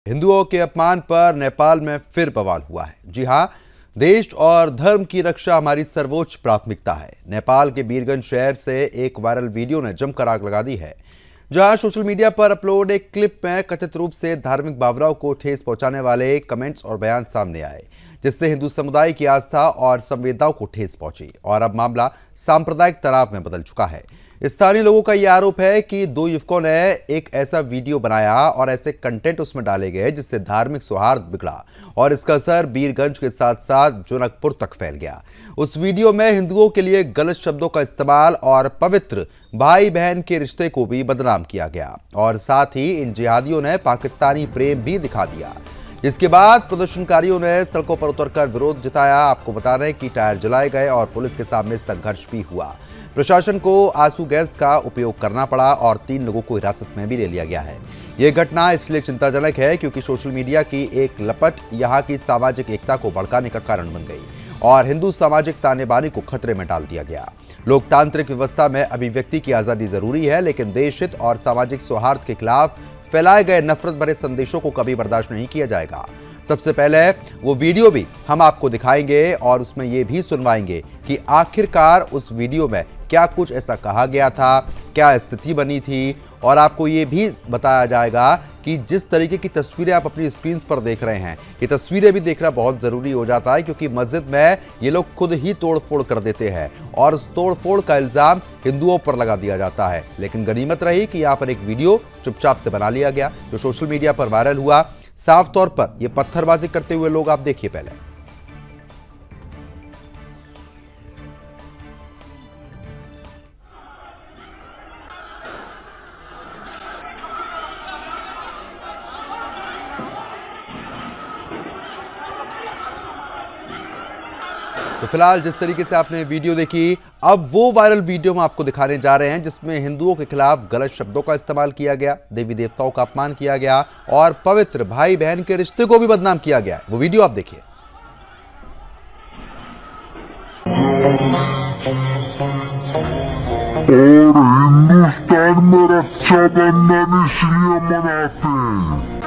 हिंदुओं के अपमान पर नेपाल में फिर बवाल हुआ है। जी हां, देश और धर्म की रक्षा हमारी सर्वोच्च प्राथमिकता है। नेपाल के वीरगंज शहर से एक वायरल वीडियो ने जमकर आग लगा दी है, जहां सोशल मीडिया पर अपलोड एक क्लिप में कथित रूप से धार्मिक भावनाओं को ठेस पहुंचाने वाले कमेंट्स और बयान सामने आए, जिससे हिंदू समुदाय की आस्था और संवेदनाओं को ठेस पहुंची और अब मामला सांप्रदायिक तनाव में बदल चुका है। स्थानीय लोगों का यह आरोप है कि दो युवकों ने एक ऐसा वीडियो बनाया और ऐसे कंटेंट उसमें डाले गए जिससे धार्मिक सौहार्द बिगड़ा और इसका असर वीरगंज के साथ साथ जनकपुर तक फैल गया। उस वीडियो में हिंदुओं के लिए गलत शब्दों का इस्तेमाल और पवित्र भाई बहन के रिश्ते को भी बदनाम किया गया और साथ ही इन जिहादियों ने पाकिस्तानी प्रेम भी दिखा दिया। इसके बाद प्रदर्शनकारियों ने सड़कों पर उतरकर विरोध जताया। आपको बता दें कि टायर जलाए गए और पुलिस के सामने संघर्ष भी हुआ। प्रशासन को आंसू गैस का उपयोग करना पड़ा और 3 लोगों को हिरासत में भी ले लिया गया है। यह घटना इसलिए चिंताजनक है क्योंकि सोशल मीडिया की एक लपट यहां की सामाजिक एकता को भड़काने का कारण बन गई और हिंदू सामाजिक ताने बाने को खतरे में डाल दिया गया। लोकतांत्रिक व्यवस्था में अभिव्यक्ति की आजादी जरूरी है, लेकिन देश हित और सामाजिक सौहार्द के खिलाफ फैलाए गए नफरत भरे संदेशों को कभी बर्दाश्त नहीं किया जाएगा। सबसे पहले वो वीडियो भी हम आपको दिखाएंगे और उसमें ये भी सुनवाएंगे कि आखिरकार उस वीडियो में क्या कुछ ऐसा कहा गया था, क्या स्थिति बनी थी, और आपको ये भी बताया जाएगा कि जिस तरीके की तस्वीरें आप अपनी स्क्रीन पर देख रहे हैं, ये तस्वीरें भी देखना बहुत ज़रूरी हो जाता है क्योंकि मस्जिद में ये लोग खुद ही तोड़फोड़ कर देते हैं और उस तोड़फोड़ का इल्ज़ाम हिंदुओं पर लगा दिया जाता है। लेकिन गनीमत रही कि यहाँ पर एक वीडियो चुपचाप से बना लिया गया जो सोशल मीडिया पर वायरल हुआ। साफ तौर पर ये पत्थरबाजी करते हुए लोग आप देखिए पहले। तो फिलहाल जिस तरीके से आपने वीडियो देखी, अब वो वायरल वीडियो हम आपको दिखाने जा रहे हैं जिसमें हिंदुओं के खिलाफ गलत शब्दों का इस्तेमाल किया गया, देवी देवताओं का अपमान किया गया और पवित्र भाई बहन के रिश्ते को भी बदनाम किया गया। वो वीडियो आप देखिए।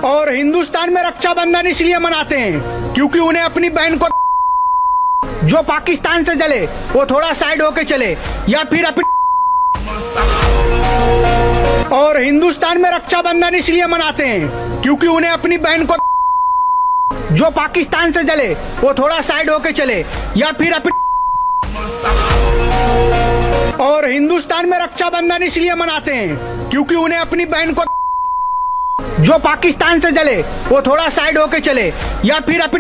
और हिंदुस्तान में रक्षाबंधन इसलिए मनाते हैं क्योंकि उन्हें अपनी बहन को जो पाकिस्तान से जले वो थोड़ा साइड होके चले या फिर अपनी। और हिंदुस्तान में रक्षाबंधन इसलिए मनाते हैं क्योंकि उन्हें अपनी बहन को जो पाकिस्तान से जले वो थोड़ा साइड होके चले या फिर अपनी। और हिंदुस्तान में रक्षाबंधन इसलिए मनाते हैं क्योंकि उन्हें अपनी बहन को जो पाकिस्तान से जले वो थोड़ा साइड होके चले या फिर अपनी।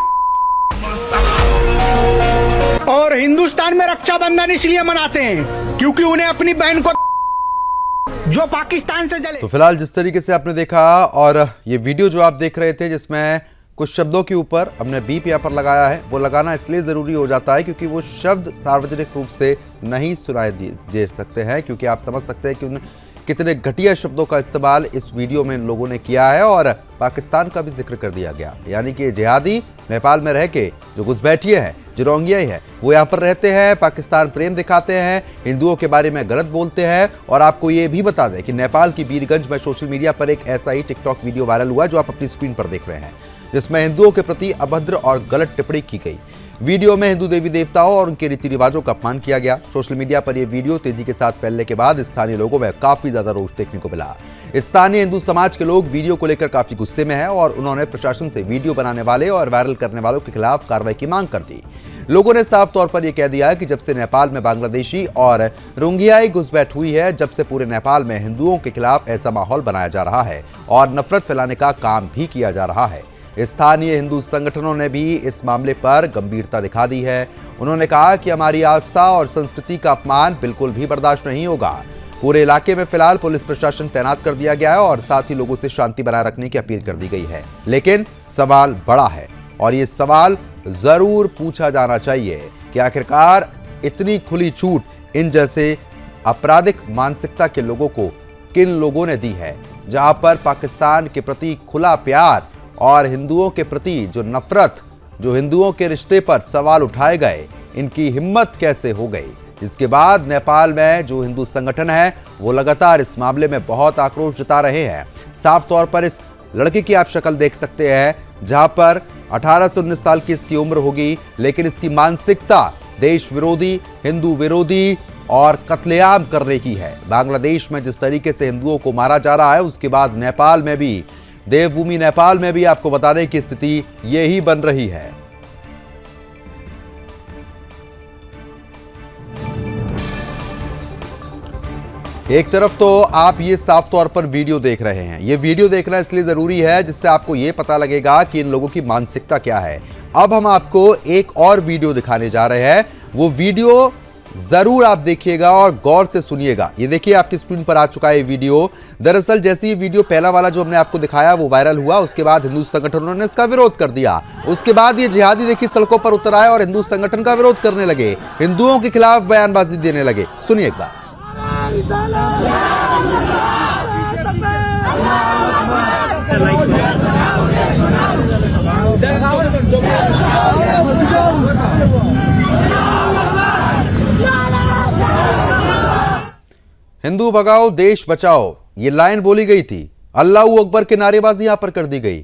और हिंदुस्तान में रक्षाबंधन इसलिए मनाते हैं क्योंकि उन्हें अपनी बहन को जो पाकिस्तान से जले। तो फिलहाल जिस तरीके से आपने देखा और ये वीडियो जो आप देख रहे थे जिसमें कुछ शब्दों के ऊपर हमने बीप यहाँ पर लगाया है, वो लगाना इसलिए ज़रूरी हो जाता है क्योंकि वो शब्द सार्वजनिक रूप से नहीं सुनाए दे सकते हैं, क्योंकि आप समझ सकते हैं कि उन कितने घटिया शब्दों का इस्तेमाल इस वीडियो में लोगों ने किया है और पाकिस्तान का भी जिक्र कर दिया गया। यानी कि जिहादी नेपाल में रह के जो घुसपैठिए हैं, जो रोहिंग्या हैं, वो यहाँ पर रहते हैं, पाकिस्तान प्रेम दिखाते हैं, हिंदुओं के बारे में गलत बोलते हैं। और आपको ये भी बता दें कि नेपाल की वीरगंज में सोशल मीडिया पर एक ऐसा ही टिकटॉक वीडियो वायरल हुआ जो आप अपनी स्क्रीन पर देख रहे हैं, जिसमें हिंदुओं के प्रति अभद्र और गलत टिप्पणी की गई। वीडियो में हिंदू देवी देवताओं और उनके रीति रिवाजों का अपमान किया गया। सोशल मीडिया पर यह वीडियो तेजी के साथ फैलने के बाद स्थानीय लोगों में काफी ज्यादा रोष देखने को मिला। स्थानीय हिंदू समाज के लोग वीडियो को लेकर काफी गुस्से में हैं और उन्होंने प्रशासन से वीडियो बनाने वाले और वायरल करने वालों के खिलाफ कार्रवाई की मांग कर दी। लोगों ने साफ तौर पर यह कह दिया कि जब से नेपाल में बांग्लादेशी और रोहिंग्याई घुसपैठ हुई है, जब से पूरे नेपाल में हिंदुओं के खिलाफ ऐसा माहौल बनाया जा रहा है और नफरत फैलाने का काम भी किया जा रहा है। स्थानीय हिंदू संगठनों ने भी इस मामले पर गंभीरता दिखा दी है। उन्होंने कहा कि हमारी आस्था और संस्कृति का अपमान बिल्कुल भी बर्दाश्त नहीं होगा। पूरे इलाके में फिलहाल पुलिस प्रशासन तैनात कर दिया गया है और साथ ही लोगों से शांति बनाए रखने की अपील कर दी गई है। लेकिन सवाल बड़ा है और ये सवाल जरूर पूछा जाना चाहिए कि आखिरकार इतनी खुली छूट इन जैसे आपराधिक मानसिकता के लोगों को किन लोगों ने दी है, जहां पर पाकिस्तान के प्रति खुला प्यार और हिंदुओं के प्रति जो नफरत, जो हिंदुओं के रिश्ते पर सवाल उठाए गए, इनकी हिम्मत कैसे हो गई। इसके बाद नेपाल में जो हिंदू संगठन है वो लगातार इस मामले में बहुत आक्रोश जता रहे हैं। साफ तौर पर इस लड़के की आप शक्ल देख सकते हैं, जहां पर 18 से 19 साल की इसकी उम्र होगी, लेकिन इसकी मानसिकता देश विरोधी, हिंदू विरोधी और कत्लेआम करने की है। बांग्लादेश में जिस तरीके से हिंदुओं को मारा जा रहा है, उसके बाद नेपाल में भी, देवभूमि नेपाल में भी आपको बताने की स्थिति यही बन रही है। एक तरफ तो आप ये साफ तौर पर वीडियो देख रहे हैं, ये वीडियो देखना इसलिए जरूरी है जिससे आपको ये पता लगेगा कि इन लोगों की मानसिकता क्या है। अब हम आपको एक और वीडियो दिखाने जा रहे हैं, वो वीडियो जरूर आप देखिएगा और गौर से सुनिएगा। ये देखिए आपकी स्क्रीन पर आ चुका है ये वीडियो। दरअसल जैसे ये वीडियो पहला वाला जो हमने आपको दिखाया वो वायरल हुआ, उसके बाद हिंदू संगठनों ने इसका विरोध कर दिया। उसके बाद ये जिहादी देखिए सड़कों पर उतर आए और हिंदू संगठन का विरोध करने लगे, हिंदुओं के खिलाफ बयानबाजी देने लगे। सुनिए एक बार। हिंदू भगाओ देश बचाओ, ये लाइन बोली गई थी। अल्लाहू अकबर के नारेबाजी यहां पर कर दी गई।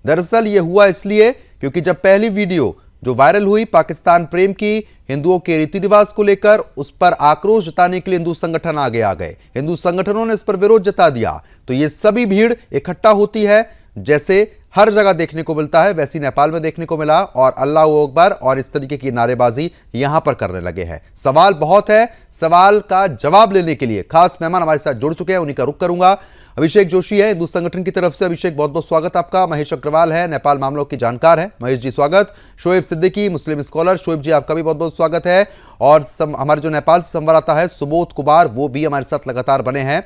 दरअसल यह हुआ इसलिए क्योंकि जब पहली वीडियो जो वायरल हुई पाकिस्तान प्रेम की, हिंदुओं के रीति रिवाज को लेकर, उस पर आक्रोश जताने के लिए हिंदू संगठन आगे आ गए। हिंदू संगठनों ने इस पर विरोध जता दिया तो ये सभी भीड़ इकट्ठा होती है, जैसे हर जगह देखने को मिलता है वैसी नेपाल में देखने को मिला, और अल्लाहू अकबर और इस तरीके की नारेबाजी यहां पर करने लगे हैं। सवाल बहुत है, सवाल का जवाब लेने के लिए खास मेहमान हमारे साथ जुड़ चुके हैं, उन्हीं का रुख करूंगा। अभिषेक जोशी है हिंदू संगठन की तरफ से। अभिषेक बहुत बहुत स्वागत आपका। महेश अग्रवाल है, नेपाल मामलों की जानकार है, महेश जी स्वागत। शोएब सिद्दीकी मुस्लिम स्कॉलर, शोएब जी आपका भी बहुत बहुत स्वागत है। और हमारे जो नेपाल से संवाददाता है सुबोध कुमार, वो भी हमारे साथ लगातार बने हैं।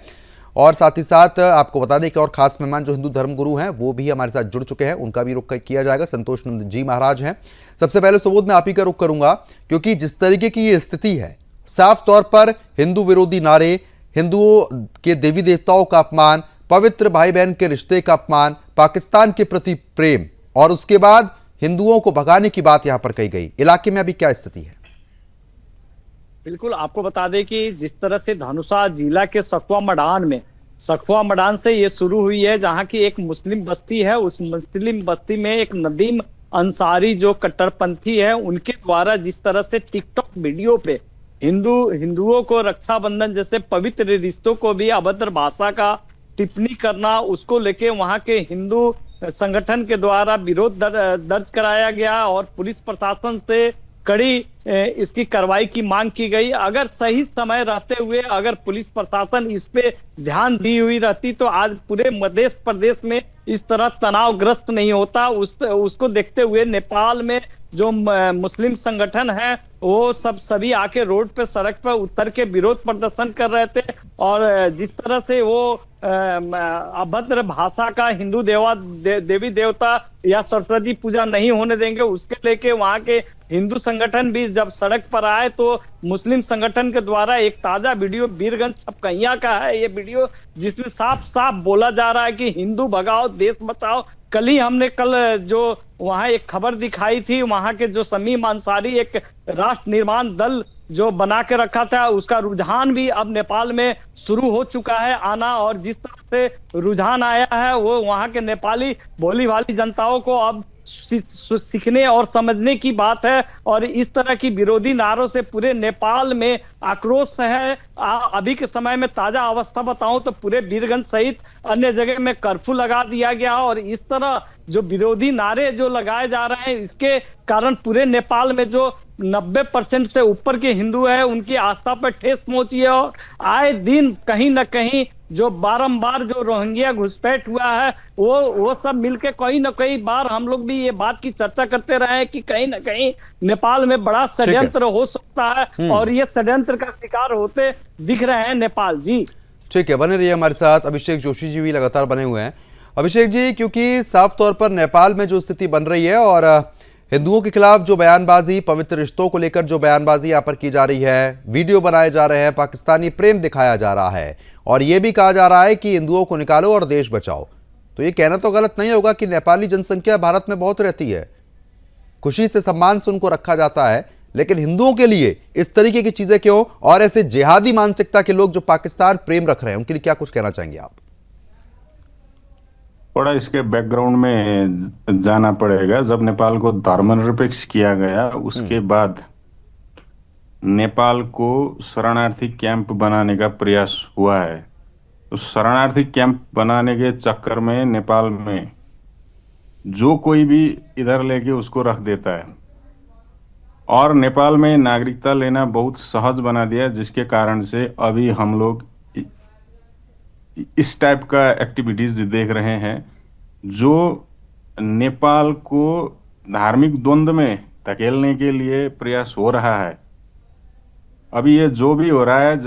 और साथ ही साथ आपको बता दें कि और खास मेहमान जो हिंदू धर्मगुरु हैं वो भी हमारे साथ जुड़ चुके हैं, उनका भी रुख किया जाएगा। संतोष नंद जी महाराज हैं। सबसे पहले सुबोध मैं आप ही का रुख करूंगा, क्योंकि जिस तरीके की ये स्थिति है, साफ तौर पर हिंदू विरोधी नारे, हिंदुओं के देवी देवताओं का अपमान, पवित्र भाई बहन के रिश्ते का अपमान, पाकिस्तान के प्रति प्रेम, और उसके बाद हिंदुओं को भगाने की बात यहां पर कही गई। इलाके में अभी क्या स्थिति है? बिल्कुल, आपको बता दें कि जिस तरह से धनुषा जिला के सखुआ मडान से ये शुरू हुई है, जहां की एक मुस्लिम बस्ती है। उस मुस्लिम बस्ती में एक नदीम अंसारी जो कट्टरपंथी है, उनके द्वारा जिस तरह से टिकटॉक वीडियो पे हिंदुओं को रक्षाबंधन जैसे पवित्र रिश्तों को भी अभद्र भाषा का टिप्पणी करना, उसको लेके वहां के हिंदू संगठन के द्वारा विरोध दर्ज कराया गया और पुलिस प्रशासन से कड़ी इसकी कार्रवाई की मांग की गई। अगर सही समय रहते हुए अगर पुलिस प्रशासन इस पे ध्यान दी हुई रहती तो आज पूरे मध्य प्रदेश में इस तरह तनावग्रस्त नहीं होता। उसको देखते हुए नेपाल में जो मुस्लिम संगठन है वो सभी आके रोड पे, सड़क पर उतर के विरोध प्रदर्शन कर रहे थे। और जिस तरह से वो अभद्र भाषा का हिंदू देवी देवता या सरस्वती पूजा नहीं होने देंगे, उसके लेके वहां के हिंदू संगठन भी जब सड़क पर आए तो मुस्लिम संगठन के द्वारा एक ताजा वीडियो वीरगंज छपकैया का है ये वीडियो, जिसमें साफ साफ बोला जा रहा है कि हिंदू भगाओ देश बचाओ। कल जो वहां एक खबर दिखाई थी, वहां के जो समीम अंसारी एक राष्ट्र निर्माण दल जो बना के रखा था, उसका रुझान भी अब नेपाल में शुरू हो चुका है आना। और जिस तरह से रुझान आया है वो वहां के नेपाली भोली भाली जनताओं को अब सीखने और समझने की बात है। और इस तरह की विरोधी नारों से पूरे नेपाल में आक्रोश है। अभी के समय में ताजा अवस्था बताऊं तो पूरे वीरगंज सहित अन्य जगह में कर्फ्यू लगा दिया गया। और इस तरह जो विरोधी नारे जो लगाए जा रहे हैं, इसके कारण पूरे नेपाल में जो 90% से ऊपर के हिंदू है उनकी आस्था पर ठेस पहुंची है। और आए दिन कहीं ना कहीं जो बारंबार जो रोहिंग्या घुसपैठ हुआ है वो सब मिलके कहीं ना कहीं बार हम लोग भी ये बात की चर्चा करते रहे हैं कि कहीं ना कहीं नेपाल में बड़ा षड्यंत्र हो सकता है और ये षड्यंत्र का शिकार होते दिख रहे हैं नेपाल। जी ठीक है, बने रहिए हमारे साथ। अभिषेक जोशी जी भी लगातार बने हुए हैं। अभिषेक जी, क्योंकि साफ तौर पर नेपाल में जो स्थिति बन रही है और हिंदुओं के खिलाफ जो बयानबाजी, पवित्र रिश्तों को लेकर जो बयानबाजी यहाँ पर की जा रही है, वीडियो बनाए जा रहे हैं, पाकिस्तानी प्रेम दिखाया जा रहा है और ये भी कहा जा रहा है कि हिंदुओं को निकालो और देश बचाओ, तो ये कहना तो गलत नहीं होगा कि नेपाली जनसंख्या भारत में बहुत रहती है, खुशी से सम्मान से उनको रखा जाता है, लेकिन हिंदुओं के लिए इस तरीके की चीजें क्यों? और ऐसे जिहादी मानसिकता के लोग जो पाकिस्तान प्रेम रख रहे हैं, उनके लिए क्या कुछ कहना चाहेंगे आप? थोड़ा इसके बैकग्राउंड में जाना पड़ेगा। जब नेपाल को धर्मनिरपेक्ष किया गया उसके बाद नेपाल को शरणार्थी कैंप बनाने का प्रयास हुआ है। तो शरणार्थी कैंप बनाने के चक्कर में नेपाल में जो कोई भी इधर लेके उसको रख देता है और नेपाल में नागरिकता लेना बहुत सहज बना दिया, जिसके कारण से अभी हम लोग इस टाइप का एक्टिविटीज देख रहे हैं जो नेपाल को धार्मिक द्वंद्व में धकेलने के लिए प्रयास हो रहा है। अभी ये जो भी हो रहा है,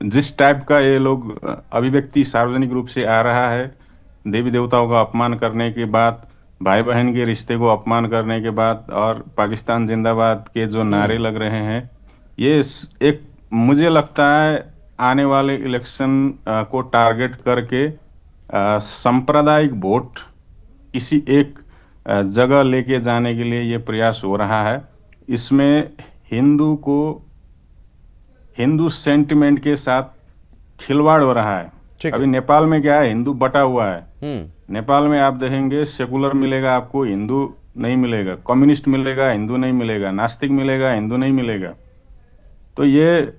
जिस टाइप का ये लोग अभिव्यक्ति सार्वजनिक रूप से आ रहा है, देवी देवताओं का अपमान करने के बाद, भाई बहन के रिश्ते को अपमान करने के बाद और पाकिस्तान जिंदाबाद के जो नारे लग रहे हैं, ये एक मुझे लगता है आने वाले इलेक्शन को टारगेट करके सांप्रदायिक वोट किसी एक जगह लेके जाने के लिए ये प्रयास हो रहा है। इसमें हिंदू सेंटिमेंट के साथ खिलवाड़ हो रहा है। अभी नेपाल में क्या है, हिंदू बटा हुआ है। नेपाल में आप देखेंगे सेकुलर मिलेगा आपको, हिंदू नहीं मिलेगा, कम्युनिस्ट मिलेगा, हिंदू नहीं मिलेगा, नास्तिक मिलेगा, हिंदू नहीं मिलेगा। तो ये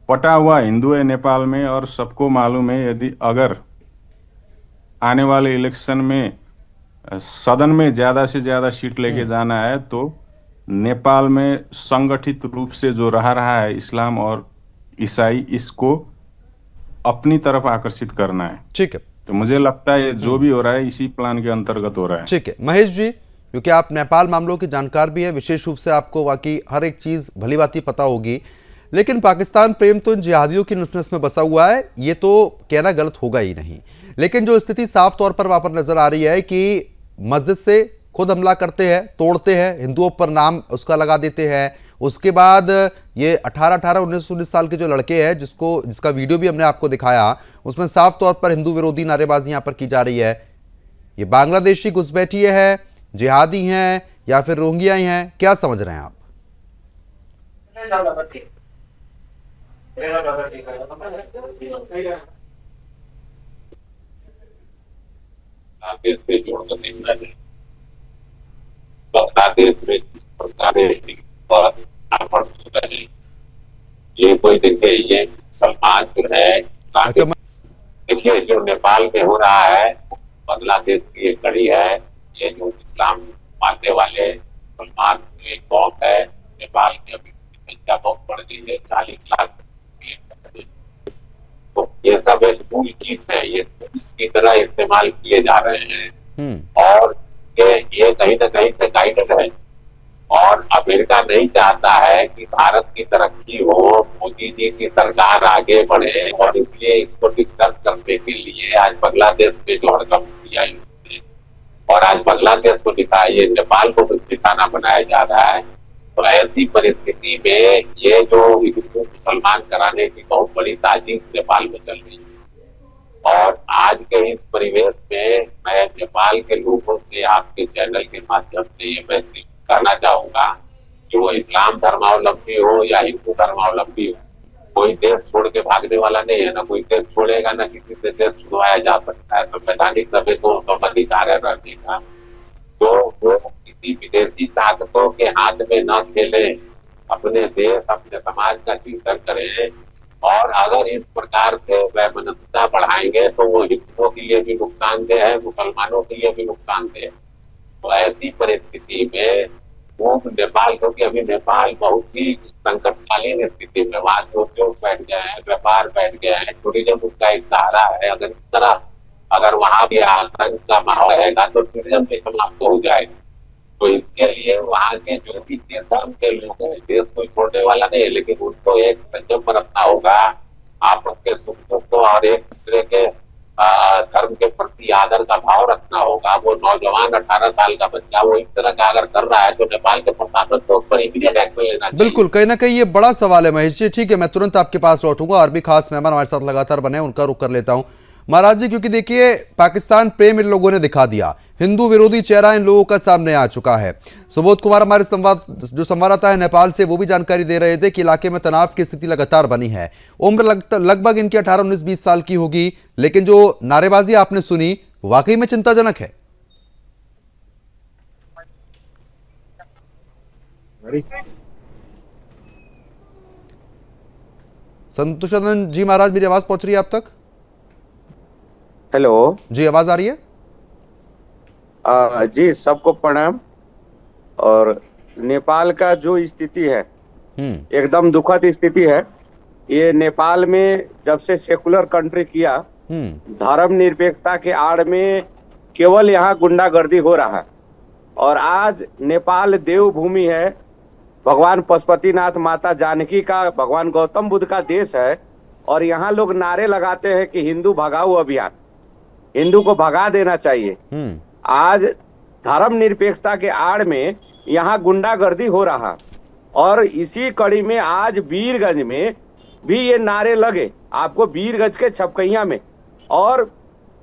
पटा हुआ हिंदू है नेपाल में। और सबको मालूम है यदि अगर आने वाले इलेक्शन में सदन में ज्यादा से ज्यादा सीट लेके जाना है तो नेपाल में संगठित रूप से जो रहा है इस्लाम और ईसाई, इसको अपनी तरफ आकर्षित करना है। ठीक है, तो मुझे लगता है जो भी हो रहा है इसी प्लान के अंतर्गत हो रहा है। ठीक है महेश जी, क्योंकि आप नेपाल मामलों की जानकार भी है, विशेष रूप से आपको वाकई हर एक चीज भली भांति पता होगी, लेकिन पाकिस्तान प्रेम तो इन जिहादियों की नस-नस में बसा हुआ है, ये तो कहना गलत होगा ही नहीं। लेकिन जो स्थिति साफ तौर पर वहां पर नजर आ रही है कि मस्जिद से खुद हमला करते हैं, तोड़ते हैं, हिंदुओं पर नाम उसका लगा देते हैं। उसके बाद ये 18, 19 साल के जो लड़के हैं जिसका वीडियो भी हमने आपको दिखाया, उसमें साफ तौर पर हिंदू विरोधी नारेबाजी यहां पर की जा रही है। ये बांग्लादेशी घुसपैठिए हैं, जिहादी हैं या फिर रोहिंग्या ही हैं, क्या समझ रहे हैं आप? बांग्लादेश में जिस प्रकार ये कोई देखिए, ये मुसलमान जो है, अच्छा, देखिए जो नेपाल में हो रहा है बांग्लादेश की एक कड़ी है। ये जो इस्लाम मानने वाले मुसलमान एक कौम है नेपाल में, अभी संख्या बहुत बढ़ गई है, 40 लाख। तो ये सब एक मूल चीज है, ये इसकी तरह इस्तेमाल किए जा रहे हैं और ये कहीं ना कहीं से गाइडेड है। और अमेरिका नहीं चाहता है कि भारत की तरक्की हो, मोदी जी की सरकार आगे बढ़े, और इसलिए इसको डिस्टर्ब करने के लिए आज बांग्लादेश में जो हड़कंप किया और आज बांग्लादेश को दिखाया, नेपाल को निशाना बनाया जा रहा है। तो ऐसी परिस्थिति में ये जो हिंदू मुसलमान कराने की बहुत बड़ी साजिश नेपाल में चल रही है। और आज के इस परिवेश में मैं नेपाल के लोगों से आपके चैनल के माध्यम से ये मैं कहना चाहूंगा कि वो इस्लाम धर्मावलंबी हो या हिंदू धर्मावलंबी हो, कोई देश छोड़ के भागने वाला नहीं है, ना कोई देश छोड़ेगा, ना किसी से देश छुड़वाया जा सकता है। संवैधानिक सभ्य को सब अधिकार है रहने का। तो वो किसी विदेशी ताकतों के हाथ में न खेले, अपने देश अपने समाज का चिंतन करें। और अगर इस प्रकार से वैमनस्यता बढ़ाएंगे तो वो हिंदुओं के लिए भी नुकसानदेह है, मुसलमानों के लिए भी नुकसानदेह है। तो ऐसी परिस्थिति में वो नेपाल, क्योंकि अभी नेपाल बहुत ही संकटकालीन स्थिति में, वहाँ जो उद्योग बैठ गए हैं, व्यापार बैठ गए हैं, टूरिज्म उसका एक सहारा है। अगर इस तरह अगर वहाँ भी आतंक का माहौल रहेगा तो टूरिज्म भी समाप्त हो जाएगा। तो इसके लिए वहाँ के जो भी धर्म के लोग हैं, देश कोई छोड़ने वाला नहीं है, लेकिन उनको एक संयम बरतना होगा, आपस के सुख दुख और एक दूसरे के धर्म के प्रति आदर का भाव रखना होगा। वो नौजवान 18 साल का बच्चा वो इस तरह का अगर कर रहा है तो नेपाल के प्रशासन को उस पर इमीडिएट एक्शन लेना चाहिए। बिल्कुल, कहीं ना कहीं ये बड़ा सवाल है महेश जी। ठीक है, मैं तुरंत आपके पास लौटूंगा और भी खास मेहमान हमारे साथ लगातार बने, उनका रुख कर लेता हूं महाराज जी, क्योंकि देखिए पाकिस्तान प्रेम इन लोगों ने दिखा दिया, हिंदू विरोधी चेहरा इन लोगों का सामने आ चुका है। सुबोध कुमार हमारे संवाददाता है नेपाल से, वो भी जानकारी दे रहे थे कि इलाके में तनाव की स्थिति लगातार बनी है। उम्र लगभग इनकी 18, 19, 20 साल की होगी, लेकिन जो नारेबाजी आपने सुनी वाकई में चिंताजनक है। संतोषानंद जी महाराज, मेरी आवाज पहुंच रही है आप तक? हेलो जी, आवाज आ रही है? जी, सबको प्रणाम। और नेपाल का जो स्थिति है एकदम दुखद स्थिति है। ये नेपाल में जब से सेकुलर कंट्री किया, धर्मनिरपेक्षता के आड़ में केवल यहाँ गुंडागर्दी हो रहा है। और आज नेपाल देवभूमि है, भगवान पशुपतिनाथ, माता जानकी का, भगवान गौतम बुद्ध का देश है। और यहाँ लोग नारे लगाते हैं कि हिंदू भगाओ अभियान, हिंदू को भगा देना चाहिए। आज धर्मनिरपेक्षता के आड़ में यहाँ गुंडागर्दी हो रहा, और इसी कड़ी में आज वीरगंज में भी ये नारे लगे, आपको वीरगंज के छपकैया में। और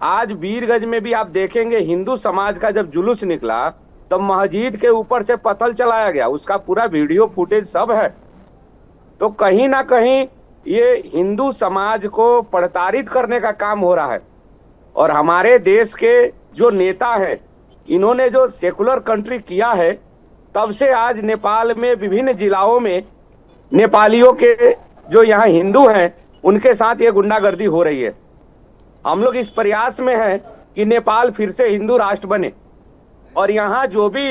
आज वीरगंज में भी आप देखेंगे हिंदू समाज का जब जुलूस निकला तो मस्जिद के ऊपर से पत्थर चलाया गया, उसका पूरा वीडियो फुटेज सब है। तो कहीं ना कहीं ये हिंदू समाज को प्रताड़ित करने का काम हो रहा है। और हमारे देश के जो नेता हैं, इन्होंने जो सेकुलर कंट्री किया है, तब से आज नेपाल में विभिन्न जिलाओं में नेपालियों के जो यहाँ हिंदू हैं उनके साथ ये गुंडागर्दी हो रही है। हम लोग इस प्रयास में हैं कि नेपाल फिर से हिंदू राष्ट्र बने, और यहाँ जो भी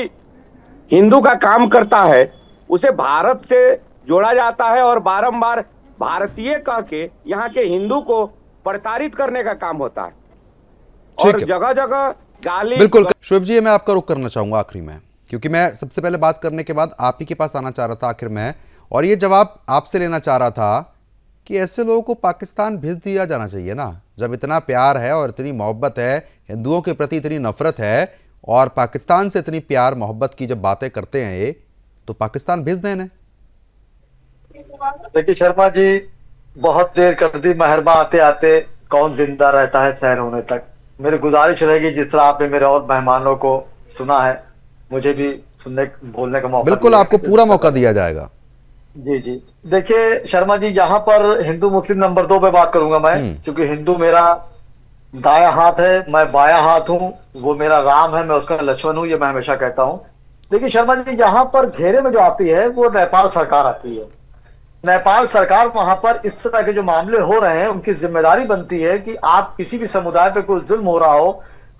हिंदू का काम करता है उसे भारत से जोड़ा जाता है, और बारंबार भारतीय कह के यहाँ के हिंदू को प्रताड़ित करने का काम होता है। और जगह जगह गाली। बिल्कुल शोएब जी, मैं आपका रुख करना चाहूंगा आखिरी में, क्योंकि मैं सबसे पहले बात करने के बाद आप ही के पास आना चाह रहा था आखिर में, और ये जवाब आपसे लेना चाह रहा था कि ऐसे लोगों को पाकिस्तान भेज दिया जाना चाहिए ना। जब इतना प्यार है और इतनी मोहब्बत है, हिंदुओं के प्रति इतनी नफरत है, और पाकिस्तान से इतनी प्यार मोहब्बत की जब बातें करते हैं ये, तो पाकिस्तान भेज दें। देखिए शर्मा जी, बहुत देर कर दी मेहरबा आते आते, कौन जिंदा रहता है सहन होने तक। मेरी गुजारिश रहेगी, जिस तरह आपने मेरे और मेहमानों को सुना है, मुझे भी सुनने बोलने का मौका। बिल्कुल, आपको पूरा मौका दिया जाएगा। जी जी, देखिए शर्मा जी, यहाँ पर हिंदू मुस्लिम नंबर 2 पे बात करूंगा मैं, क्योंकि हिंदू मेरा दाया हाथ है, मैं बाया हाथ हूँ, वो मेरा राम है, मैं उसका लक्ष्मण हूँ, ये मैं हमेशा कहता हूँ। देखिए शर्मा जी, यहाँ पर घेरे में जो आती है वो नेपाल सरकार आती है। नेपाल सरकार वहां पर इस तरह के जो मामले हो रहे हैं, उनकी जिम्मेदारी बनती है कि आप किसी भी समुदाय पे कोई जुल्म हो रहा हो,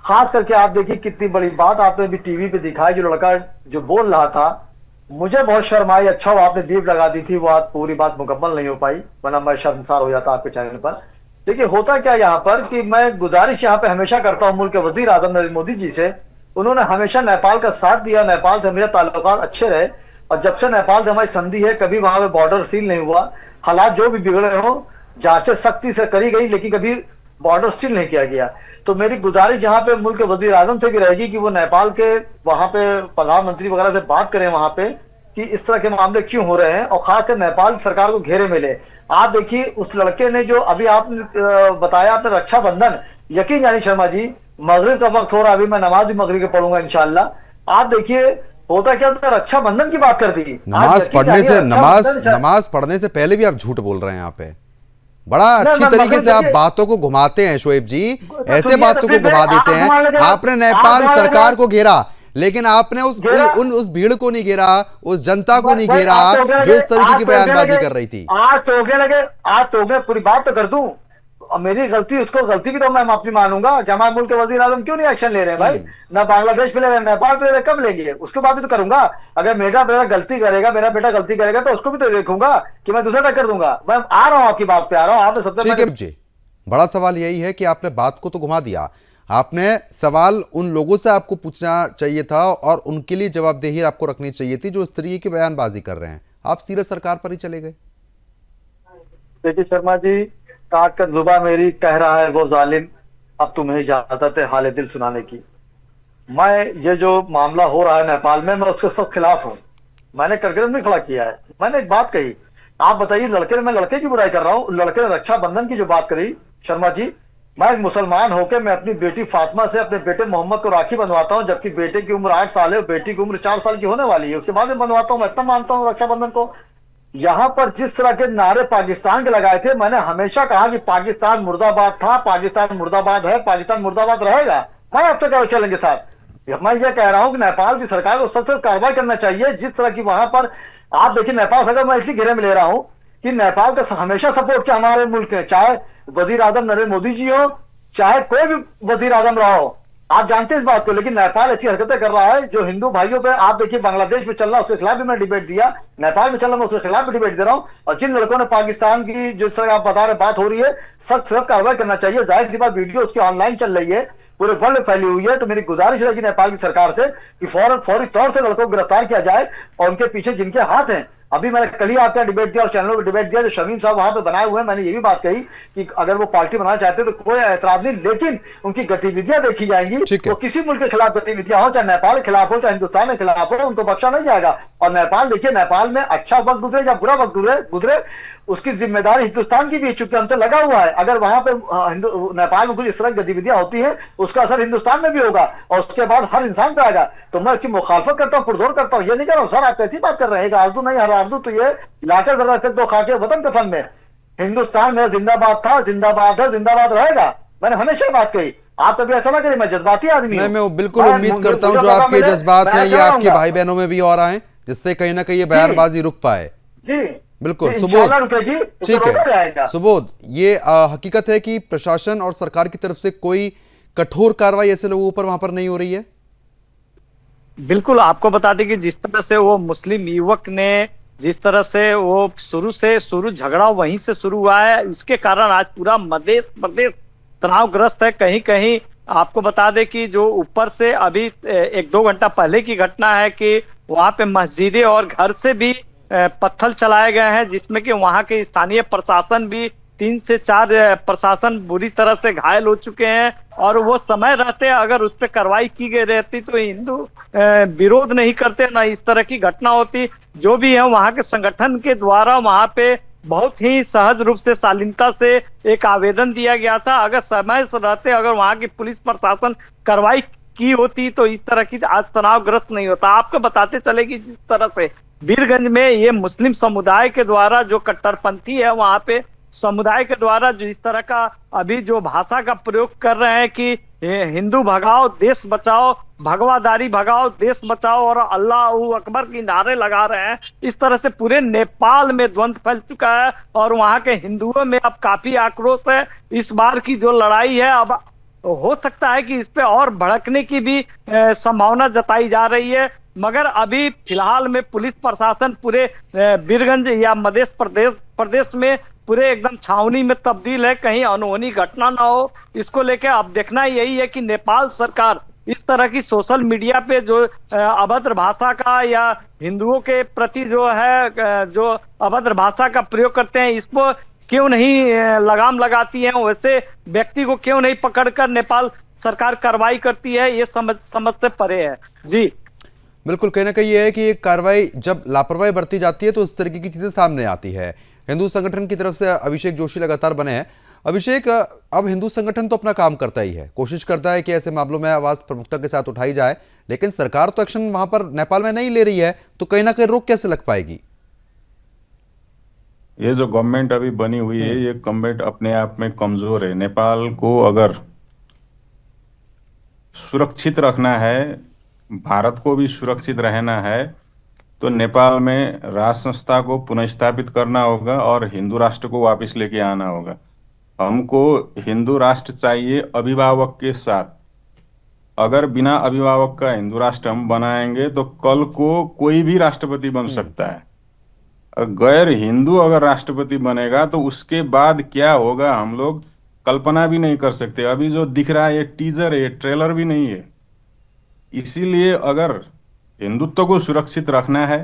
खास करके आप देखिए कितनी बड़ी बात आपने भी टीवी पे दिखाई, जो लड़का जो बोल रहा था, मुझे बहुत शर्म आई। अच्छा वो आपने बीप लगा दी थी, वो आज पूरी बात मुकम्मल नहीं हो पाई, वरना मैं शर्मसार हो जाता आपके चैनल पर। देखिए होता क्या यहाँ पर कि मैं गुजारिश यहाँ पे हमेशा करता हूँ मुल्क के वजीर आजम नरेंद्र मोदी जी से, उन्होंने हमेशा नेपाल का साथ दिया, नेपाल से हमेशा ताल्लुकात अच्छे रहे। और जब से नेपाल से हमारी संधि है, कभी वहां पे बॉर्डर सील नहीं हुआ, हालात जो भी बिगड़े हो जांचें सख्ती से करी गई, लेकिन कभी बॉर्डर सील नहीं किया गया। तो मेरी गुजारिश यहाँ पे मुल्क के वजीर आजम से भी रहेगी कि वो नेपाल के वहां पे प्रधानमंत्री वगैरह से बात करें वहां पे कि इस तरह के मामले क्यों हो रहे हैं, और खासकर नेपाल सरकार को घेरे में ले। आप देखिए उस लड़के ने जो अभी आपने बताया, आपने रक्षाबंधन, यकीन जानी शर्मा जी, मगरिब का वक्त हो रहा, अभी मैं नमाज भी मगरिब के पढ़ूंगा इंशाल्लाह। आप देखिए होता क्या, तो रक्षाबंधन की बात कर दी। नमाज पढ़ने से पहले भी आप झूठ बोल रहे हैं यहाँ पे। बड़ा अच्छी तरीके से आप बातों को घुमाते हैं शोएब जी, ऐसे बातों को घुमा देते हैं। आपने नेपाल सरकार को घेरा, लेकिन आपने उस भीड़ को नहीं घेरा, उस जनता को नहीं घेरा जो इस तरीके की बयानबाजी कर रही थी। आज टोकने पूरी बात तो कर दूं, और मेरी गलती, उसको गलती भी तो मैं माफी मानूंगा कि हमारे मुल्क के वजीर आजम क्यों नहीं एक्शन ले रहे हैं भाई, ना बांग्लादेश पे ले रहे हैं, नेपाल पे ले रहे, कब लेंगे, उसके बाद भी तो करूंगा। अगर मेरा बेटा गलती करेगा तो उसको भी तो देखूंगा कि मैं दूसरा टक्कर दूंगा। मैं आ रहा हूँ, आपकी बात पे आ रहा हूँ। आपने सबसे ठीक है जी, बड़ा सवाल यही है कि आपने बात को तो घुमा दिया। आपने सवाल उन लोगों से आपको पूछना चाहिए था, और उनके लिए जवाबदेही आपको रखनी चाहिए थी जो इस तरीके की बयानबाजी कर रहे हैं। आप सीधे सरकार पर ही चले गए। देखिए शर्मा जी, काट कर जुबा मेरी कह रहा है वो जालिम, अब तुम्हें इजाजत है हाले दिल सुनाने की। मैं ये जो मामला हो रहा है नेपाल में, मैं उसके सब खिलाफ हूँ। मैंने कटघरे में खड़ा किया है। मैंने एक बात कही, आप बताइए, मैं लड़के की बुराई कर रहा हूँ? लड़के ने रक्षाबंधन की जो बात करी शर्मा जी, मैं एक मुसलमान होकर मैं अपनी बेटी फातिमा से अपने बेटे मोहम्मद को राखी बंधवाता हूँ, जबकि बेटे की उम्र 8 साल है, बेटी की उम्र 4 साल की होने वाली है, उसके बाद में बंधवाता हूँ। मैं इतना मानता हूँ रक्षाबंधन को। यहाँ पर जिस तरह के नारे पाकिस्तान के लगाए थे, मैंने हमेशा कहा कि पाकिस्तान मुर्दाबाद था, पाकिस्तान मुर्दाबाद है, पाकिस्तान मुर्दाबाद रहेगा। मैं आपसे क्या चलेंगे साहब। मैं ये कह रहा हूं कि नेपाल की सरकार को सख्त कार्रवाई करना चाहिए। जिस तरह की वहां पर आप देखिए, नेपाल सरकार मैं इसी घेरे में ले रहा हूं कि नेपाल का हमेशा सपोर्ट किया हमारे मुल्क है, चाहे वजीर आजम नरेंद्र मोदी जी हो, चाहे कोई भी वजीर आजम रहा हो, आप जानते हैं इस बात को। लेकिन नेपाल ऐसी हरकतें कर रहा है जो हिंदू भाइयों पे, आप देखिए बांग्लादेश में चल रहा है उसके खिलाफ भी मैं डिबेट दिया, नेपाल में चल रहा है उसके खिलाफ भी डिबेट दे रहा हूं। और जिन लड़कों ने पाकिस्तान की जिस तरह आप बता रहे बात हो रही है, सख्त कार्रवाई करना चाहिए। जाहिर सी बात वीडियो उसकी ऑनलाइन चल रही है, पूरे वर्ल्ड में फैली हुई है। तो मेरी गुजारिश रहेगी नेपाल की सरकार से कि फौरी तौर से लड़कों को गिरफ्तार किया जाए और उनके पीछे जिनके हाथ हैं। अभी मैंने कल ही आपका डिबेट दिया और चैनलों पर डिबेट दिया, जो शमीम साहब वहां पे बनाए हुए हैं, मैंने ये भी बात कही कि अगर वो पार्टी बनाना चाहते हैं तो कोई ऐतराज नहीं, लेकिन उनकी गतिविधियां देखी जाएंगी। वो किसी मुल्क के खिलाफ गतिविधियां हो, चाहे नेपाल के खिलाफ हो, चाहे हिंदुस्तान के खिलाफ हो, उनको बख्शा नहीं जाएगा। और नेपाल देखिए, नेपाल में अच्छा वक्त गुजरे या बुरा वक्त गुजरे उसकी जिम्मेदारी हिंदुस्तान की भी, चूंकि अंतर लगा हुआ है। अगर वहां पे नेपाल में कुछ इस तरह की गतिविधियां होती हैं, उसका असर हिंदुस्तान में भी होगा और उसके बाद हर इंसान पे आएगा। तो मैं इसकी मुखालफत करता हूं, पुरजोर करता हूं। ये नहीं कह रहा हूं सर आप कैसी बात कर रहे हैं, आरजू नहीं हर आरजू, तो ये लाकर जरा तक दो खाके वतन कफन में। हिंदुस्तान में जिंदाबाद था, जिंदाबाद है, जिंदाबाद रहेगा। मैंने हमेशा बात कही। आप कभी ऐसा ना करिए, मैं जज्बाती आदमी हूं। मैं बिल्कुल उम्मीद करता हूं जो आपके जज्बात हैं ये आपके भाई बहनों में भी और आए, जिससे कहीं ना कहीं ये बयानबाजी रुक पाए। जी बिल्कुल सुबोध, ठीक है सुबोध, ये हकीकत है कि प्रशासन और सरकार की तरफ से कोई कठोर कार्रवाई ऐसे लोगों पर वहां पर नहीं हो रही है। बिल्कुल, आपको बता दें कि जिस तरह से वो मुस्लिम युवक ने, जिस तरह से वो शुरू झगड़ा वहीं से शुरू हुआ है, इसके कारण आज पूरा मध्य प्रदेश तनावग्रस्त है। कहीं कहीं आपको बता दें कि जो ऊपर से अभी 1-2 घंटा पहले की घटना है कि वहां पे मस्जिदें और घर से भी पत्थर चलाए गए हैं, जिसमें कि वहां के स्थानीय प्रशासन भी 3 से 4 प्रशासन बुरी तरह से घायल हो चुके हैं। और वो समय रहते अगर उस पर कार्रवाई की गई रहती तो हिंदू विरोध नहीं करते, ना इस तरह की घटना होती। जो भी है वहां के संगठन के द्वारा वहां पे बहुत ही सहज रूप से, शालीनता से एक आवेदन दिया गया था। अगर समय से रहते, अगर वहां की पुलिस प्रशासन कार्रवाई की होती तो इस तरह की आज तनावग्रस्त नहीं होता। आपको बताते चले कि जिस तरह से वीरगंज में ये मुस्लिम समुदाय के द्वारा जो कट्टरपंथी है, वहां पे समुदाय के द्वारा जो इस तरह का अभी जो भाषा का प्रयोग कर रहे हैं कि हिंदू भगाओ देश बचाओ, भगवादारी भगाओ देश बचाओ और अल्लाह अकबर की नारे लगा रहे हैं, इस तरह से पूरे नेपाल में द्वंद्व फैल चुका है और वहां के हिंदुओं में अब काफी आक्रोश है। इस बार की जो लड़ाई है, अब हो सकता है कि इस पे और भड़कने की भी संभावना जताई जा रही है। मगर अभी फिलहाल में पुलिस प्रशासन पूरे वीरगंज या मध्य प्रदेश में पूरे एकदम छावनी में तब्दील है, कहीं अनहोनी घटना ना हो। इसको लेके अब देखना यही है कि नेपाल सरकार इस तरह की सोशल मीडिया पे जो अभद्र भाषा का या हिंदुओं के प्रति जो है जो अभद्र भाषा का प्रयोग करते हैं, इसको क्यों नहीं लगाम लगाती है, वैसे व्यक्ति को क्यों नहीं पकड़कर नेपाल सरकार कार्रवाई करती है, ये समझ से परे है। जी बिल्कुल, कहीं ना कहीं ये है कि एक कार्रवाई जब लापरवाही बरती जाती है तो उस तरीके की चीजें सामने आती है। हिंदू संगठन की तरफ से अभिषेक जोशी लगातार बने हैं। अभिषेक, अब हिंदू संगठन तो अपना काम करता ही है, कोशिश करता है कि ऐसे मामलों में आवाज प्रमुखता के साथ उठाई जाए, लेकिन सरकार तो एक्शन वहां पर नेपाल में नहीं ले रही है, तो कहीं ना कहीं रोक कैसे लग पाएगी? ये जो गवर्नमेंट अभी बनी हुई है, ये गवर्नमेंट अपने आप में कमजोर है। नेपाल को अगर सुरक्षित रखना है, भारत को भी सुरक्षित रहना है, तो नेपाल में राष्ट्र संस्था को पुनर्स्थापित करना होगा और हिंदू राष्ट्र को वापस लेके आना होगा। हमको हिंदू राष्ट्र चाहिए अभिभावक के साथ। अगर बिना अभिभावक का हिंदू राष्ट्र हम बनाएंगे तो कल को कोई भी राष्ट्रपति बन सकता है। गैर हिंदू अगर राष्ट्रपति बनेगा तो उसके बाद क्या होगा हम लोग कल्पना भी नहीं कर सकते। अभी जो दिख रहा है ये टीजर है, ये ट्रेलर भी नहीं है। इसीलिए अगर हिंदुत्व को सुरक्षित रखना है,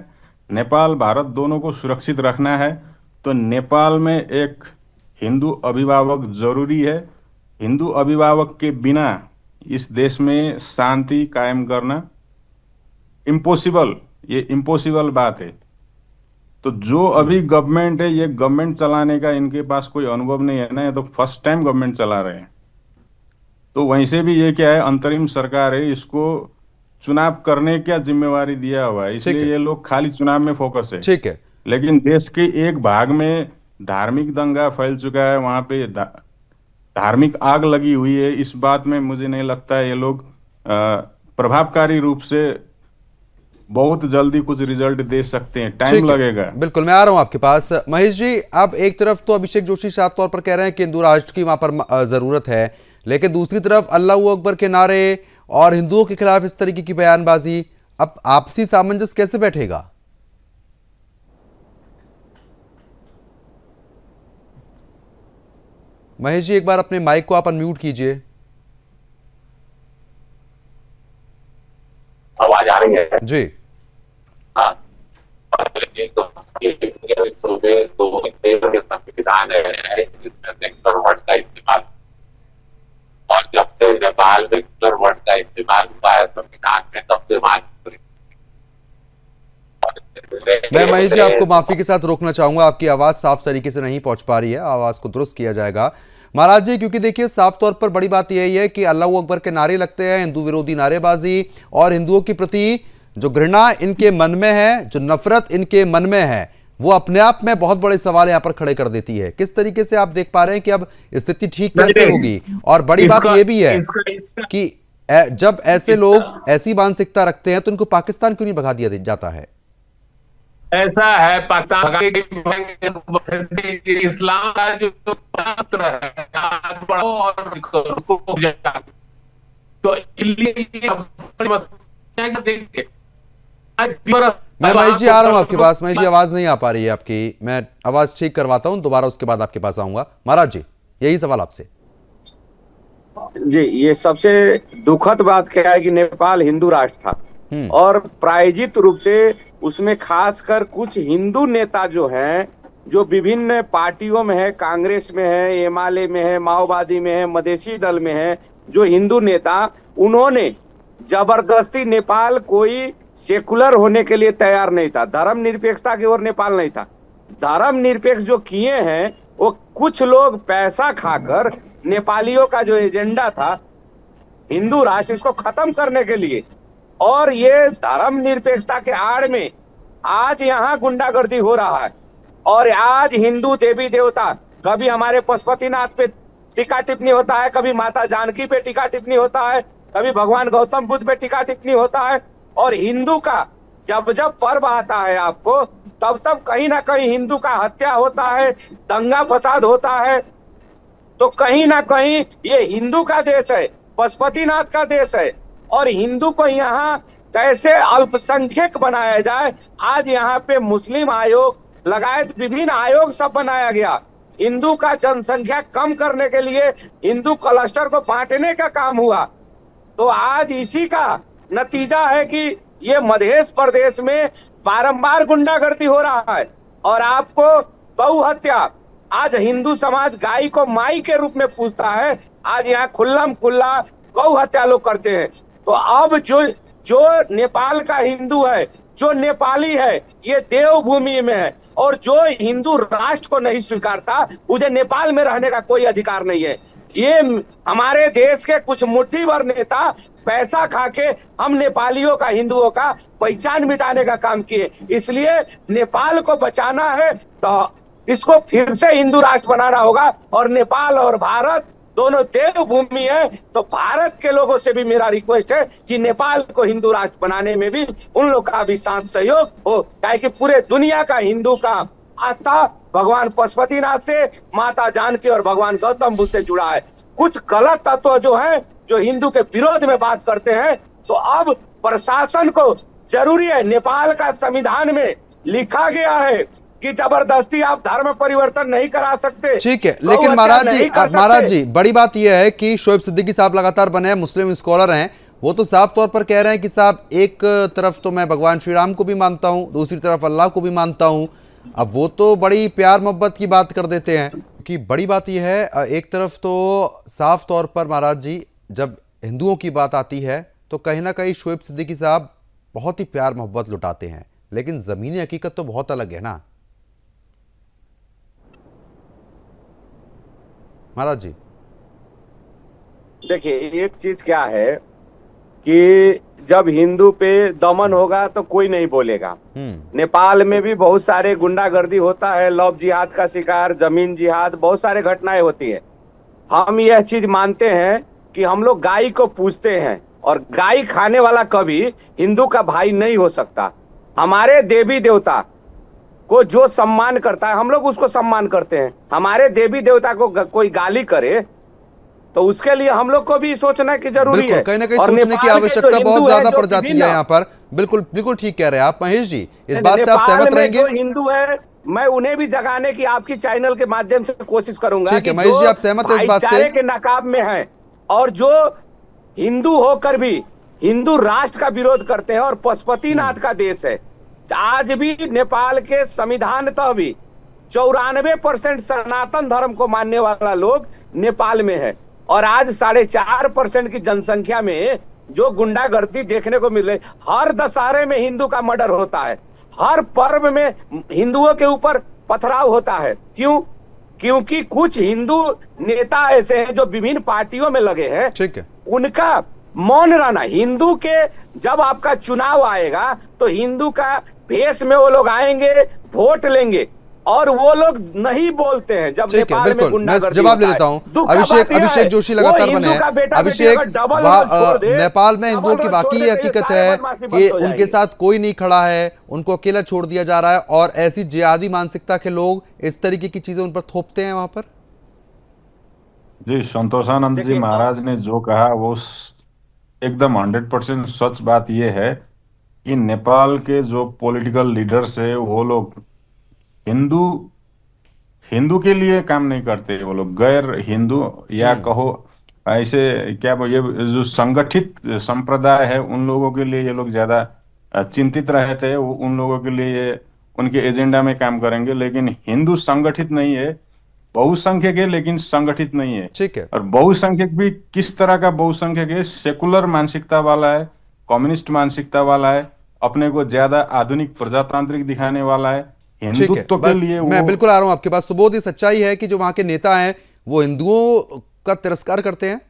नेपाल भारत दोनों को सुरक्षित रखना है, तो नेपाल में एक हिंदू अभिभावक जरूरी है। हिंदू अभिभावक के बिना इस देश में शांति कायम करना इम्पॉसिबल, ये इम्पॉसिबल बात है। तो जो अभी गवर्नमेंट है, ये गवर्नमेंट चलाने का इनके पास कोई अनुभव नहीं है ना, ये तो फर्स्ट टाइम गवर्नमेंट चला रहे हैं। तो वहीं से भी ये क्या है, अंतरिम सरकार है, इसको चुनाव करने का जिम्मेवारी दिया हुआ है, इसलिए ये लोग खाली चुनाव में फोकस है। ठीक है, लेकिन देश के एक भाग में धार्मिक दंगा फैल चुका है, वहां पे धार्मिक आग लगी हुई है। इस बात में मुझे नहीं लगता है ये लोग प्रभावकारी रूप से बहुत जल्दी कुछ रिजल्ट दे सकते हैं, टाइम लगेगा। बिल्कुल, मैं आ रहा हूं आपके पास। महेश जी, आप एक तरफ तो अभिषेक जोशी साफ तौर पर कह रहे हैं कि हिंदू राष्ट्र की वहां पर जरूरत है, लेकिन दूसरी तरफ अल्लाह अकबर के नारे और हिंदुओं के खिलाफ इस तरीके की बयानबाजी, अब आपसी सामंजस्य कैसे बैठेगा? महेश जी, एक बार अपने माइक को आप अनम्यूट कीजिए। आवाज आ रही है जी। हाँ, संविधान है जिसमें सेक्युलर वर्ड का इस्तेमाल, और जब से नेपाल में सेक्युलर वर्ड का इस्तेमाल हुआ है संविधान में, तब से मैं महेश जी आपको माफी के साथ रोकना चाहूंगा, आपकी आवाज साफ तरीके से नहीं पहुंच पा रही है, आवाज को दुरुस्त किया जाएगा महाराज जी, क्योंकि देखिए साफ तौर पर बड़ी बात यही है कि अल्लाह अकबर के नारे लगते हैं, हिंदू विरोधी नारेबाजी, और हिंदुओं के प्रति जो घृणा इनके मन में है, जो नफरत इनके मन में है, वो अपने आप में बहुत बड़े सवाल यहां पर खड़े कर देती है। किस तरीके से आप देख पा रहे हैं कि अब स्थिति ठीक कैसे होगी? और बड़ी बात यह भी है कि जब ऐसे लोग ऐसी मानसिकता रखते हैं तो उनको पाकिस्तान क्यों नहीं भगा दिया जाता है? ऐसा है, पाकिस्तान इस्लाम का जो शास्त्र है बढ़ो और उसको तो मैं महेश जी आ रहा हूं आपके पास। महेश जी, आवाज नहीं आ पा रही है आपकी, मैं आवाज ठीक करवाता हूं दोबारा, उसके बाद आपके पास आऊंगा। महाराज जी, यही सवाल आपसे। जी, ये सबसे दुखद बात क्या है कि नेपाल हिंदू राष्ट्र था और प्रायोजित रूप से उसमें खासकर कुछ हिंदू नेता जो हैं, जो विभिन्न पार्टियों में है, कांग्रेस में है, एमआलए में है, माओवादी में है, मधेसी दल में है, जो हिंदू नेता, उन्होंने जबरदस्ती, नेपाल कोई सेकुलर होने के लिए तैयार नहीं था, धर्म निरपेक्षता की ओर नेपाल नहीं था। धर्म निरपेक्ष जो किए हैं वो कुछ लोग पैसा खाकर नेपालियों का जो एजेंडा था हिंदू राष्ट्र, इसको खत्म करने के लिए, और ये धर्म निरपेक्षता के आड़ में आज यहाँ गुंडागर्दी हो रहा है। और आज हिंदू देवी देवता, कभी हमारे पशुपतिनाथ पे टीका टिप्पणी होता है, कभी माता जानकी पे टीका टिप्पणी होता है, कभी भगवान गौतम बुद्ध पे टीका टिप्पणी होता है, और हिंदू का जब जब पर्व आता है आपको, तब तब कहीं ना कहीं हिंदू का हत्या होता है, दंगा फसाद होता है। तो कहीं ना कहीं ये हिंदू का देश है, पशुपतिनाथ का देश है, और हिंदू को यहाँ कैसे अल्पसंख्यक बनाया जाए, आज यहाँ पे मुस्लिम आयोग लगायत विभिन्न आयोग सब बनाया गया। हिंदू का जनसंख्या कम करने के लिए हिंदू क्लस्टर को बांटने का काम हुआ। तो आज इसी का नतीजा है कि ये मध्य प्रदेश में बारंबार गुंडागर्दी हो रहा है। और आपको गौ हत्या, आज हिंदू समाज गाय को माई के रूप में पूजता है, आज यहाँ खुल्लम खुल्ला गौ हत्या लोग करते हैं। तो अब जो नेपाल का हिंदू है, जो नेपाली है, ये देवभूमि में है, और जो हिंदू राष्ट्र को नहीं स्वीकारता, मुझे नेपाल में रहने का कोई अधिकार नहीं है। ये हमारे देश के कुछ मुट्ठी भर नेता पैसा खाके हम नेपालियों का, हिंदुओं का पहचान मिटाने का काम किए। इसलिए नेपाल को बचाना है तो इसको फिर से हिंदू राष्ट्र बनाना होगा। और नेपाल और भारत दोनों देवभूमि है, तो भारत के लोगों से भी मेरा रिक्वेस्ट है कि नेपाल को हिंदू राष्ट्र बनाने में भी उन लोग का भी साथ सहयोग हो, ताकि पूरे दुनिया का हिंदू का आस्था भगवान पशुपतिनाथ से, माता जानकी और भगवान गौतम बुद्ध से जुड़ा है। कुछ गलत तत्व जो है, जो हिंदू के विरोध में बात करते हैं, तो अब प्रशासन को जरूरी है, नेपाल का संविधान में लिखा गया है कि जबरदस्ती आप धर्म परिवर्तन नहीं करा सकते। ठीक है, लेकिन महाराज जी बड़ी बात यह है कि शोएब सिद्दीकी साहब लगातार बने हैं, मुस्लिम स्कॉलर हैं, वो तो साफ तौर पर कह रहे हैं कि साहब एक तरफ तो मैं भगवान श्री राम को भी मानता हूं, दूसरी तरफ अल्लाह को भी मानता हूं। अब वो तो बड़ी प्यार मोहब्बत की बात कर देते हैं कि बड़ी बात यह है, एक तरफ तो साफ तौर पर महाराज जी जब हिंदुओं की बात आती है तो कहीं ना कहीं शोएब सिद्दीकी साहब बहुत ही प्यार मोहब्बत लुटाते हैं, लेकिन ज़मीनी हकीकत तो बहुत अलग है ना महाराज जी। देखिए, एक चीज क्या है कि जब हिंदू पे दमन होगा तो कोई नहीं बोलेगा। नेपाल में भी बहुत सारे गुंडागर्दी होता है, लव जिहाद का शिकार, जमीन जिहाद, बहुत सारे घटनाएं होती है। हम यह चीज मानते हैं कि हम लोग गाय को पूजते हैं और गाय खाने वाला कभी हिंदू का भाई नहीं हो सकता। हमारे देवी देवता को जो सम्मान करता है हम लोग उसको सम्मान करते हैं। हमारे देवी देवता को कोई गाली करे तो उसके लिए हम लोग को भी सोचना की जरूरी है। कहीं ना कहीं सोचने की आवश्यकता बहुत ज्यादा पड़ जाती है यहाँ पर। बिल्कुल बिल्कुल ठीक कह रहे हैं आप महेश जी, इस बात से आप सहमत रहेंगे? जो हिंदू है मैं उन्हें भी जगाने की आपकी चैनल के माध्यम से कोशिश करूंगा। ठीक है महेश जी, आप सहमत हैं इस बात से? के नकाब में है और जो हिंदू होकर भी हिंदू राष्ट्र का विरोध करते हैं और पशुपतिनाथ का देश है। आज भी नेपाल के संविधान तक भी 94% सनातन धर्म को मानने वाला लोग नेपाल में है और आज 4.5% की जनसंख्या में जो गुंडागर्दी देखने को मिल रही, हर दशहरे में हिंदू का मर्डर होता है, हर पर्व में हिंदुओं के ऊपर पथराव होता है। क्यों? क्योंकि कुछ हिंदू नेता ऐसे हैं जो विभिन्न पार्टियों में लगे हैं। ठीक है, उनका मौन रहना, हिंदू के जब आपका चुनाव आएगा तो हिंदू का भेष में वो लोग आएंगे, वोट लेंगे और वो लोग नहीं बोलते हैं। जब नेपाल में गुंडागर्दी जवाब ले लेता हूँ। अभिषेक जोशी लगातार बने हैं। अभिषेक, नेपाल में हिंदुओं की बाकी ये हकीकत है कि उनके साथ कोई नहीं खड़ा है, उनको अकेला छोड़ दिया जा रहा है और ऐसी जिहादी मानसिकता के लोग इस तरीके की चीजें उन पर थोपते हैं वहां पर। जी, संतोषानंद जी महाराज ने जो कहा वो एकदम 100% सच बात यह है कि नेपाल के जो पॉलिटिकल लीडर्स है वो लोग हिंदू के लिए काम नहीं करते। वो लोग गैर हिंदू या कहो ऐसे क्या ये जो संगठित संप्रदाय है उन लोगों के लिए ये लोग ज्यादा चिंतित रहते हैं। उन लोगों के लिए उनके एजेंडा में काम करेंगे। लेकिन हिंदू संगठित नहीं है, बहुसंख्यक है लेकिन संगठित नहीं है। ठीक है। और बहुसंख्यक भी किस तरह का बहुसंख्यक है? सेकुलर मानसिकता वाला है, कम्युनिस्ट मानसिकता वाला है, अपने को ज्यादा आधुनिक प्रजातांत्रिक दिखाने वाला है। हिंदुत्व के लिए मैं बिल्कुल आ रहा हूं आपके पास। सुबोध, ये सच्चाई है कि जो वहां के नेता हैं वो हिंदुओं का तिरस्कार करते हैं?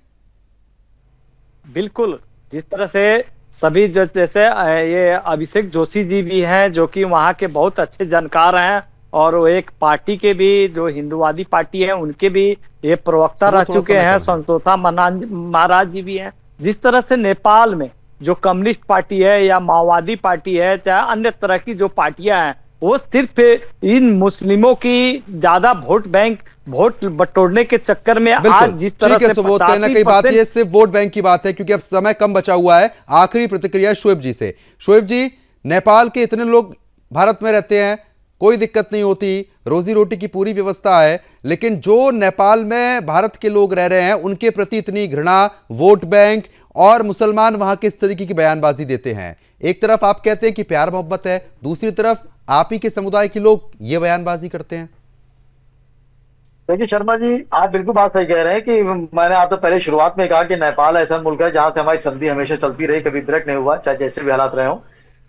बिल्कुल, जिस तरह से सभी जो जैसे ये अभिषेक जोशी जी भी हैं जो कि वहाँ के बहुत अच्छे जानकार हैं और वो एक पार्टी के भी जो हिंदुवादी पार्टी है उनके भी ये प्रवक्ता रह चुके हैं। संतोषा महाराज जी भी हैं। जिस तरह से नेपाल में जो कम्युनिस्ट पार्टी है या माओवादी पार्टी है चाहे अन्य तरह की जो पार्टियां हैं वो सिर्फ इन मुस्लिमों की ज्यादा वोट बटोरने के चक्कर में आज जिस तरह से सुबोध, कहीं ना कहीं बात ये सिर्फ वोट बैंक की बात है क्योंकि अब समय कम बचा हुआ है। आखिरी प्रतिक्रिया शोएब जी से। शोएब जी, नेपाल के इतने लोग भारत में रहते हैं, कोई दिक्कत नहीं होती, रोजी रोटी की पूरी व्यवस्था है, लेकिन जो नेपाल में भारत के लोग रह रहे हैं उनके प्रति इतनी घृणा, वोट बैंक और मुसलमान वहां के इस तरीके की बयानबाजी देते हैं। एक तरफ आप कहते हैं कि प्यार मोहब्बत है, दूसरी तरफ आप ही के समुदाय के लोग ये बयानबाजी करते हैं। देखिए शर्मा जी, आप बिल्कुल बात सही कह रहे हैं कि मैंने आपसे पहले शुरुआत में कहा कि नेपाल ऐसा मुल्क है जहां से हमारी संधि हमेशा चलती रही, कभी ब्रेक नहीं हुआ, चाहे जैसे भी हालात रहे हों।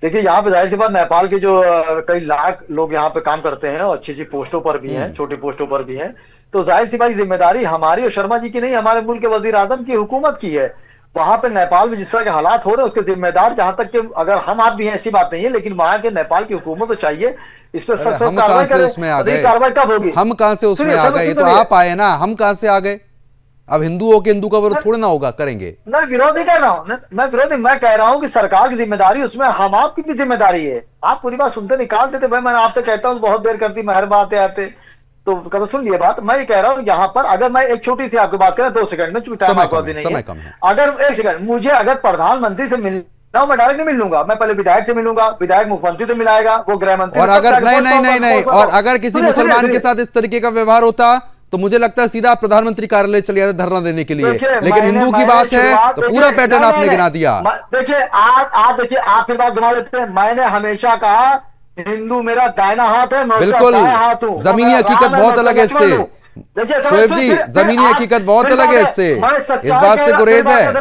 देखिए यहाँ पे जाहिर सी बात नेपाल के जो कई लाख लोग यहाँ पे काम करते हैं और अच्छी अच्छी पोस्टों पर भी हैं, छोटी पोस्टों पर भी हैं, तो जाहिर सी बात जिम्मेदारी हमारी और शर्मा जी की नहीं, हमारे मुल्क के वजीर आजम की, हुकूमत की है। वहां पे नेपाल में जिस तरह के हालात हो रहे हैं उसके जिम्मेदार जहां तक कि अगर हम आप भी हैं ऐसी बात नहीं है, लेकिन वहां के नेपाल की हुकूमत तो चाहिए इस पर सख्त कार्रवाई करें। कार्रवाई कब होगी? हम कहां से उसमें आ गए? ये तो आप आए ना, हम कहां से आ गए? अब हिंदू हो के हिंदू का विरोध थोड़ी ना होगा, करेंगे। मैं विरोध नहीं कर रहा हूँ, मैं कह रहा हूँ कि सरकार की जिम्मेदारी उसमें हम आपकी भी जिम्मेदारी है। आप पूरी बात सुनते निकाल देते, भाई मैं आपसे कहता हूँ बहुत देर करती मेहरबान आते आते, तो कभी सुन लिए बात। मैं ये कह रहा हूँ यहाँ पर अगर मैं एक छोटी सी आपकी बात करें 2 सेकंड में, चूंकि टाइम आपको नहीं है, अगर 1 सेकंड मुझे अगर प्रधानमंत्री से मिलना मैं डायरेक्ट नहीं मिल लूंगा, मैं पहले विधायक से मिलूंगा, विधायक मुख्यमंत्री से मिलाएगा, वो गृह मंत्री। और अगर नहीं, और अगर किसी मुसलमान के साथ इस तरीके का व्यवहार होता तो मुझे लगता है सीधा प्रधानमंत्री कार्यालय चले जाते धरना देने के लिए। लेकिन हिंदू की बात है तो पूरा पैटर्न आपने गिना दिया। देखिए आप फिर बात घुमा देते हैं। मैंने हमेशा कहा हिंदू मेरा दाहिना हाथ है, मैं बिल्कुल हाथ हूं। जमीनी हकीकत बहुत अलग है इससे। शोएब जी, जमीनी हकीकत बहुत अलग है इससे, इस बात से गुरेज है।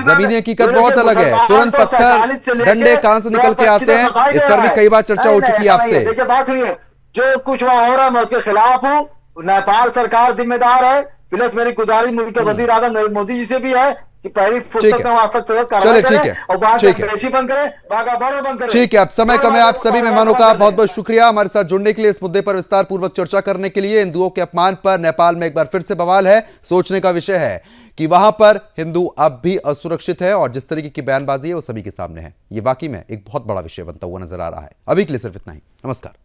जमीनी हकीकत बहुत अलग है। तुरंत पत्थर डंडे कहां से निकल के आते हैं, इस पर भी कई बार चर्चा हो चुकी है आपसे। बात हुई है, जो कुछ वहां हो रहा है मैं उसके खिलाफ हूँ। नेपाल सरकार जिम्मेदार है, प्लस मेरी गुजारिश मुल्क के वजीर आजम नरेंद्र मोदी जी से भी है कि पहली ठीक फुर्सत है। में वहां तक चलिए, कार्रवाई ठीक करें है, और वहां ठीक से है। एम्बेसी बंद करें, वहां का बॉर्डर बंद करें। ठीक है, अब समय कम है। आप सभी मेहमानों का बहुत बहुत शुक्रिया हमारे साथ जुड़ने के लिए, इस मुद्दे पर विस्तार पूर्वक चर्चा करने के लिए। हिंदुओं के अपमान पर नेपाल में एक बार फिर से बवाल है। सोचने का विषय है कि वहां पर हिंदू अब भी असुरक्षित है और जिस तरीके की बयानबाजी है वो सभी के सामने है। ये वाकई में एक बहुत बड़ा विषय बनता हुआ नजर आ रहा है। अभी के लिए सिर्फ इतना ही। नमस्कार।